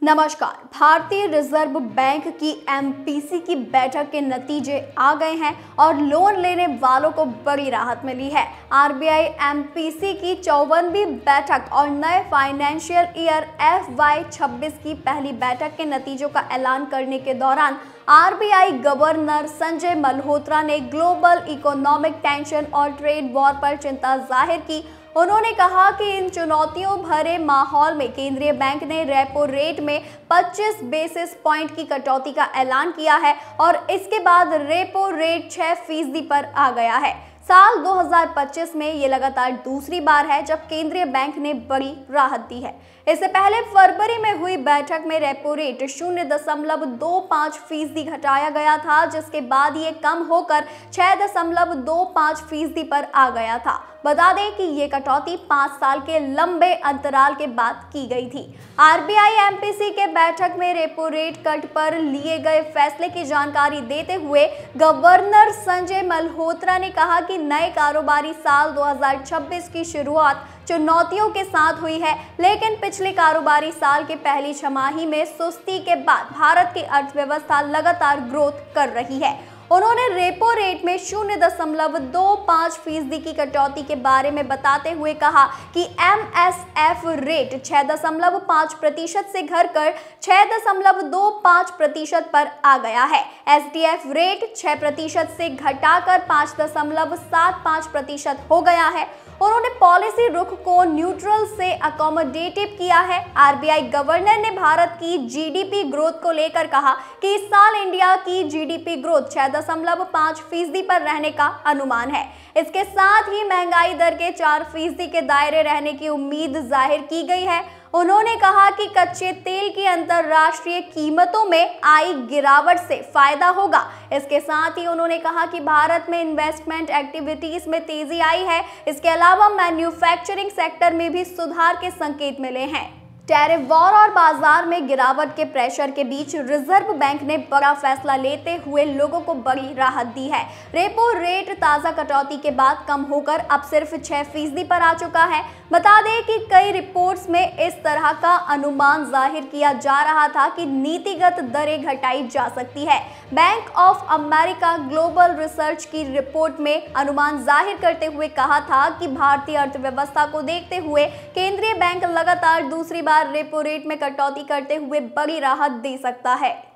नमस्कार। भारतीय reserve bank की एमपीसी की बैठक के नतीजे आ गए हैं और लोन लेने वालों को बड़ी राहत मिली है। आरबीआई एमपीसी की 54वीं बैठक और नए फाइनेंशियल ईयर FY26 की पहली बैठक के नतीजों का ऐलान करने के दौरान आरबीआई गवर्नर संजय मल्होत्रा ने ग्लोबल इकोनॉमिक टेंशन और ट्रेड वॉर पर चिंता जाहिर की। उन्होंने कहा कि इन चुनौतियों भरे माहौल में केंद्रीय बैंक ने रेपो रेट में 25 बेसिस पॉइंट की कटौती का ऐलान किया है और इसके बाद रेपो रेट 6% पर आ गया है। साल 2025 में ये लगातार दूसरी बार है जब केंद्रीय बैंक ने बड़ी राहत दी है। इससे पहले फरवरी में हुई बैठक में रेपो रेट 0.25% घटाया गया था, जिसके बाद ये कम होकर 6.25% पर आ गया था। बता दें कि ये कटौती 5 साल के लंबे अंतराल के बाद की गई थी। आरबीआई एमपीसी के बैठक में रेपो रेट कट पर लिए गए फैसले की जानकारी देते हुए गवर्नर संजय मल्होत्रा ने कहा कि नए कारोबारी साल 2026 की शुरुआत चुनौतियों के साथ हुई है, लेकिन पिछले कारोबारी साल के पहली छमाही में सुस्ती के बाद भारत की अर्थव्यवस्था लगातार ग्रोथ कर रही है। उन्होंने रेपो रेट में 0.25% की कटौती के बारे में बताते हुए कहा कि MSF रेट 6.5% से घटकर 6.25% पर आ गया है। SDF रेट 6% से घटाकर 5.75% हो गया है। उन्होंने पॉलिसी रुख को न्यूट्रल से अकोमोडेटिव किया है। आरबीआई गवर्नर ने भारत की जीडीपी ग्रोथ को लेकर कहा कि इस साल इंडिया की जीडीपी ग्रोथ 6.5% पर रहने का अनुमान है। इसके साथ ही महंगाई दर के 4% के दायरे रहने की उम्मीद जाहिर की गई है। उन्होंने कहा कि कच्चे तेल की अंतर्राष्ट्रीय कीमतों में आई गिरावट से फायदा होगा। इसके साथ ही उन्होंने कहा कि भारत में इन्वेस्टमेंट एक्टिविटीज में तेजी आई है। इसके अलावा मैन्युफैक्चरिंग सेक्टर में भी सुधार के संकेत मिले हैं। टैरिफ वॉर और बाजार में गिरावट के प्रेशर के बीच रिजर्व बैंक ने बड़ा फैसला लेते हुए लोगों को बड़ी राहत दी है। रेपो रेट ताज़ा कटौती के बाद कम होकर अब सिर्फ 6% पर आ चुका है। बता दें कि कई रिपोर्ट्स में इस तरह का अनुमान जाहिर किया जा रहा था कि नीतिगत दरें घटाई जा सकती है। Bank of America global research की रिपोर्ट में अनुमान जाहिर करते हुए कहा था कि भारतीय अर्थव्यवस्था को देखते हुए केंद्रीय बैंक लगातार दूसरी बार रेपो रेट में कटौती करते हुए बड़ी राहत दे सकता है।